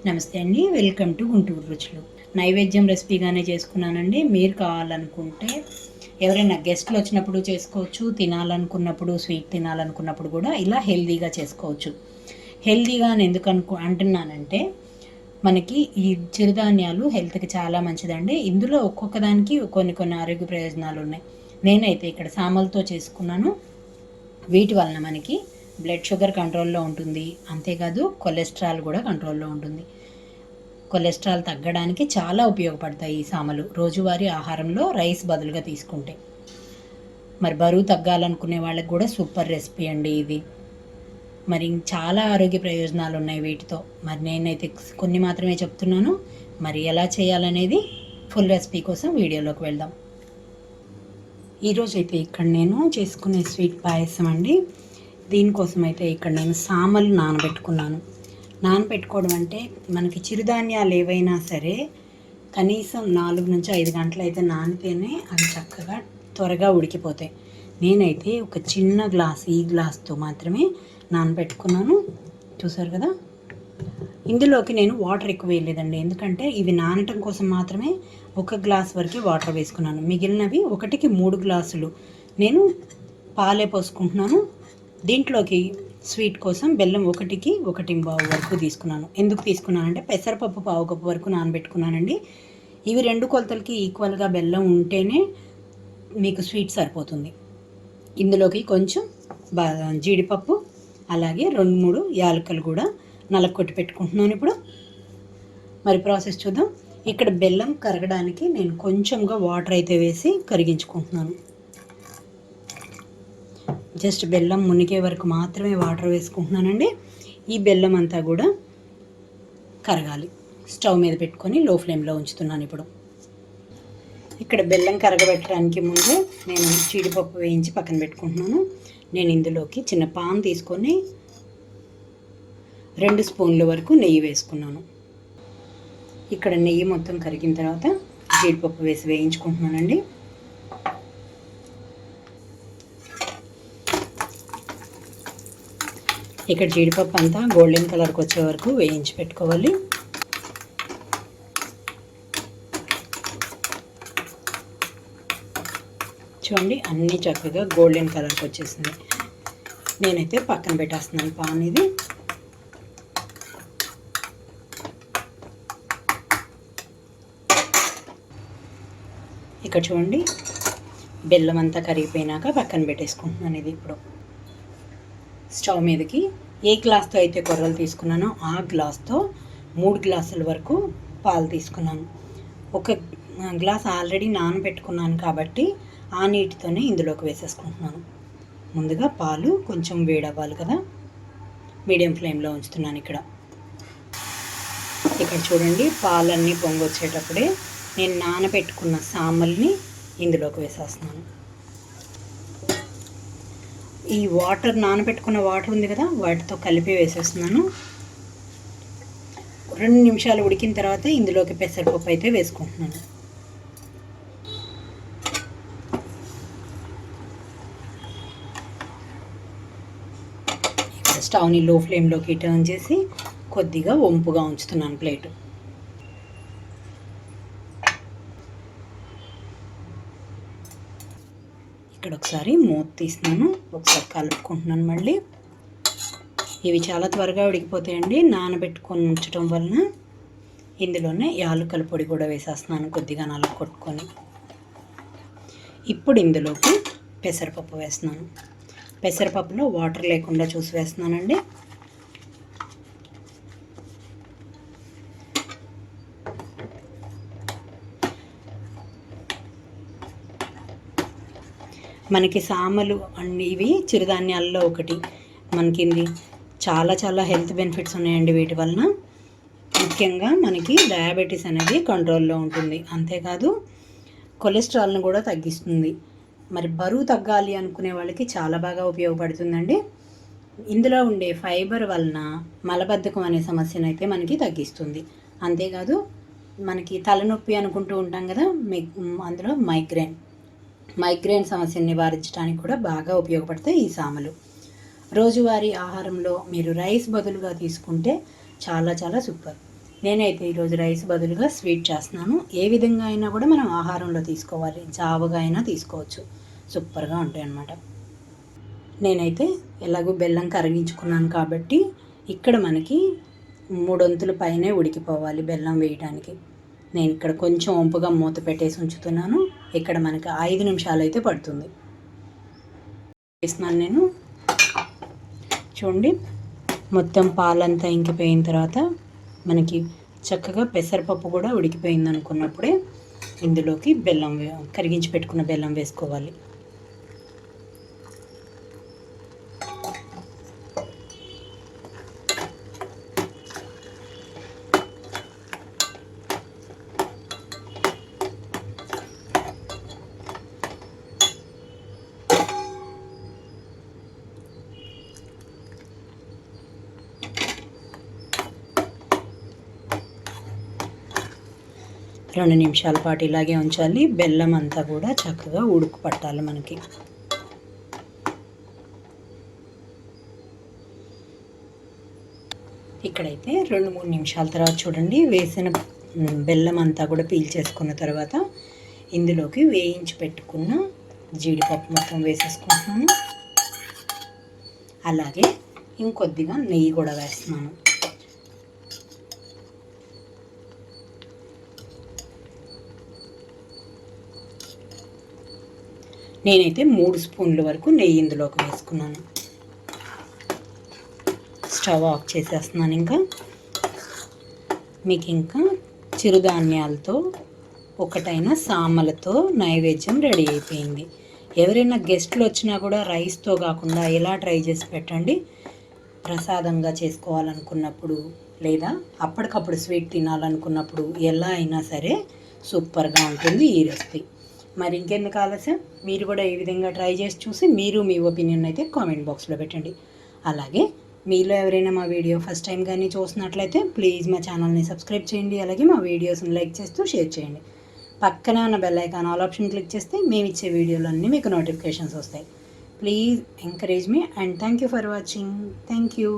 నమస్తే అండి, welcome to Guntur రుచులు. నైవేద్యం రెసిపీగానే చేసుకున్నానండి. మీరు కావాలనుకుంటే ఎవరైనా గెస్ట్లు వచ్చినప్పుడు చేసుకోవచ్చు, తినాలనుకున్నప్పుడు స్వీట్ తినాలనుకున్నప్పుడు కూడా ఇలా హెల్తీగా చేసుకోవచ్చు. హెల్తీగా అని ఎందుకు అంటున్నానంటే మనకి ఈ చిరుధాన్యాలు హెల్త్కి చాలా మంచిదండి. ఇందులో ఒక్కొక్క దానికి కొన్ని ఆరోగ్య ప్రయోజనాలు ఉన్నాయి. నేనైతే ఇక్కడ సామలతో చేసుకున్నాను. వీటి వలన మనకి బ్లడ్ షుగర్ కంట్రోల్లో ఉంటుంది, అంతేకాదు కొలెస్ట్రాల్ కూడా కంట్రోల్లో ఉంటుంది. కొలెస్ట్రాల్ తగ్గడానికి చాలా ఉపయోగపడతాయి ఈ సామలు రోజువారీ ఆహారంలో రైస్ బదులుగా తీసుకుంటే. మరి బరువు తగ్గాలనుకునే వాళ్ళకి కూడా సూపర్ రెసిపీ అండి ఇది. మరి చాలా ఆరోగ్య ప్రయోజనాలు ఉన్నాయి వీటితో. మరి నేనైతే కొన్ని మాత్రమే చెప్తున్నాను. మరి ఎలా చేయాలనేది ఫుల్ రెసిపీ కోసం వీడియోలోకి వెళ్దాం. ఈరోజు అయితే ఇక్కడ నేను చేసుకునే స్వీట్ పాయసం అండి. దీనికోసం అయితే ఇక్కడ నేను సామలు నానబెట్టుకోవడం అంటే మనకి చిరుధాన్యాలు ఏవైనా సరే కనీసం 4 నుంచి 5 గంటలు అయితే నానితేనే అవి చక్కగా త్వరగా ఉడికిపోతాయి. నేనైతే ఒక చిన్న గ్లాస్, ఈ గ్లాస్తో మాత్రమే నానబెట్టుకున్నాను. చూసారు కదా, ఇందులోకి నేను వాటర్ ఎక్కువ వేయలేదండి, ఎందుకంటే ఇవి నానటం కోసం మాత్రమే 1 గ్లాస్ వరకు వాటర్ వేసుకున్నాను. మిగిలినవి 1కి 3 గ్లాసులు నేను పాలే పోసుకుంటున్నాను. దీంట్లోకి స్వీట్ కోసం బెల్లం 1కి 1.25 వరకు తీసుకున్నాను. ఎందుకు తీసుకున్నానంటే పెసరపప్పు 1/2 కప్పు వరకు నానబెట్టుకున్నానండి. ఇవి 2 కొలతలకి ఈక్వల్గా బెల్లం ఉంటేనే మీకు స్వీట్ సరిపోతుంది. ఇందులోకి కొంచెం జీడిపప్పు, అలాగే 2-3 యాలకులు కూడా నలగొట్టి పెట్టుకుంటున్నాను. ఇప్పుడు మరి ప్రాసెస్ చూద్దాం. ఇక్కడ బెల్లం కరగడానికి నేను కొంచెంగా వాటర్ అయితే వేసి కరిగించుకుంటున్నాను. జస్ట్ బెల్లం మునిగే వరకు మాత్రమే వాటర్ వేసుకుంటున్నానండి. ఈ బెల్లం అంతా కూడా కరగాలి. స్టవ్ మీద పెట్టుకొని లో ఫ్లేమ్లో ఉంచుతున్నాను. ఇప్పుడు ఇక్కడ బెల్లం కరగబెట్టడానికి ముందే నేను జీడిపప్పు వేయించి పక్కన పెట్టుకుంటున్నాను. నేను ఇందులోకి చిన్న పాన్ తీసుకొని 2 స్పూన్ల వరకు నెయ్యి వేసుకున్నాను. ఇక్కడ నెయ్యి మొత్తం కరిగిన తర్వాత జీడిపప్పు వేసి వేయించుకుంటున్నానండి. ఇక్కడ జీడిపప్పు అంతా గోల్డెన్ కలర్కి వచ్చే వరకు వేయించి పెట్టుకోవాలి. చూడండి, అన్నీ చక్కగా గోల్డెన్ కలర్కి వచ్చేసింది. నేనైతే పక్కన పెట్టేస్తున్నాను పాన్ ఇది. ఇక్కడ చూడండి, బెల్లం అంతా కరిగిపోయినాక పక్కన పెట్టేసుకుంటున్నాను. ఇది ఇప్పుడు స్టవ్ మీదకి ఏ గ్లాస్తో అయితే కొర్రలు తీసుకున్నానో ఆ గ్లాస్తో 3 గ్లాసుల వరకు పాలు తీసుకున్నాను. 1 గ్లాస్ ఆల్రెడీ నానబెట్టుకున్నాను కాబట్టి ఆ నీటితోనే ఇందులోకి వేసేసుకుంటున్నాను. ముందుగా పాలు కొంచెం వేడవ్వాలి కదా, మీడియం ఫ్లేమ్లో ఉంచుతున్నాను. ఇక్కడ చూడండి, పాలన్నీ పొంగొచ్చేటప్పుడే నేను నానబెట్టుకున్న సామల్ని ఇందులోకి వేసేస్తున్నాను. ఈ వాటర్, నానబెట్టుకున్న వాటర్ ఉంది కదా, వాటితో కలిపి వేసేస్తున్నాను. 2 నిమిషాలు ఉడికిన తర్వాత ఇందులోకి పెసరపప్పు అయితే వేసుకుంటున్నాను. ఇక్కడ స్టవ్ని లో ఫ్లేమ్లోకి టర్న్ చేసి కొద్దిగా వంపుగా ఉంచుతున్నాను ప్లేటు. ఇక్కడ ఒకసారి మూత తీస్తున్నాను, ఒకసారి కలుపుకుంటున్నాను. మళ్ళీ ఇవి చాలా త్వరగా ఉడికిపోతాయండి నానబెట్టుకొని ఉంచడం వలన. ఇందులోనే యాలకుల పొడి కూడా వేసేస్తున్నాను, కొద్దిగా నలగొట్టుకొని. ఇప్పుడు ఇందులోకి పెసరపప్పు వేస్తున్నాను. పెసరపప్పులో వాటర్ లేకుండా చూసి వేస్తున్నానండి. మనకి సామలు అండి, ఇవి చిరుధాన్యాల్లో ఒకటి. మనకి చాలా హెల్త్ బెనిఫిట్స్ ఉన్నాయండి వీటి వలన. ముఖ్యంగా మనకి డయాబెటీస్ అనేది కంట్రోల్లో ఉంటుంది, అంతేకాదు కొలెస్ట్రాల్ను కూడా తగ్గిస్తుంది. మరి బరువు తగ్గాలి అనుకునే వాళ్ళకి చాలా బాగా ఉపయోగపడుతుందండి. ఇందులో ఉండే ఫైబర్ వలన మలబద్ధకం అనే సమస్యను అయితే మనకి తగ్గిస్తుంది. అంతేకాదు మనకి తలనొప్పి అనుకుంటూ ఉంటాం కదా, అందులో మైగ్రేన్ సమస్యను నివారించడానికి కూడా బాగా ఉపయోగపడతాయి ఈ సామలు. రోజువారీ ఆహారంలో మీరు రైస్ బదులుగా తీసుకుంటే చాలా సూపర్. నేనైతే ఈరోజు రైస్ బదులుగా స్వీట్ చేస్తున్నాను. ఏ విధంగా అయినా కూడా మనం ఆహారంలో తీసుకోవాలి, జావగా అయినా తీసుకోవచ్చు, సూపర్గా ఉంటాయి అన్నమాట. నేనైతే ఎలాగో బెల్లం కరిగించుకున్నాను కాబట్టి ఇక్కడ మనకి 3 వంతుల పైనే ఉడికిపోవాలి బెల్లం వేయడానికి. నేను ఇక్కడ కొంచెం వంపుగా మూత పెట్టేసి ఉంచుతున్నాను. ఇక్కడ మనకి 5 నిమిషాలు అయితే పడుతుంది. వేస్తున్నాను నేను. చూడండి, మొత్తం పాలంతా ఇంకిపోయిన తర్వాత మనకి చక్కగా పెసరపప్పు కూడా ఉడికిపోయింది అనుకున్నప్పుడే ఇందులోకి బెల్లం కరిగించి పెట్టుకున్న బెల్లం వేసుకోవాలి. రెండు నిమిషాల పాటు ఇలాగే ఉంచాలి. బెల్లం అంతా కూడా చక్కగా ఉడుకు పట్టాలి మనకి. ఇక్కడైతే 2-3 నిమిషాల తర్వాత చూడండి, వేసిన బెల్లం అంతా కూడా పీల్చేసుకున్న తర్వాత ఇందులోకి వేయించి పెట్టుకున్న జీడిపప్పు మొత్తం వేసేసుకుంటున్నాను. అలాగే ఇంకొద్దిగా నెయ్యి కూడా వేస్తున్నాను. నేనైతే 3 స్పూన్ల వరకు నెయ్యి ఇందులోకి వేసుకున్నాను. స్టవ్ ఆఫ్ చేసేస్తున్నాను. మీకు ఇంకా చిరుధాన్యాలతో ఒకటైన సామలతో నైవేద్యం రెడీ అయిపోయింది. ఎవరైనా గెస్ట్లు వచ్చినా కూడా రైస్తో కాకుండా ఎలా ట్రై చేసి పెట్టండి. ప్రసాదంగా చేసుకోవాలనుకున్నప్పుడు లేదా అప్పటికప్పుడు స్వీట్ తినాలనుకున్నప్పుడు ఎలా అయినా సరే సూపర్గా ఉంటుంది ఈ రెసిపీ. మరి ఇంకెందుకు ఆలస్యం, మీరు కూడా ఈ విధంగా ట్రై చేసి చూసి మీరు మీ ఒపీనియన్ అయితే కామెంట్ బాక్స్లో పెట్టండి. అలాగే మీలో ఎవరైనా మా వీడియో ఫస్ట్ టైం కానీ చూసినట్లయితే ప్లీజ్ మా ఛానల్ని సబ్స్క్రైబ్ చేయండి. అలాగే మా వీడియోస్ని లైక్ చేస్తూ షేర్ చేయండి. పక్కన ఉన్న bell icon all option click చేస్తే మేము ఇచ్చే వీడియోలు అన్నీ మీకు నోటిఫికేషన్స్ వస్తాయి. Please encourage me and thank you for watching. Thank you.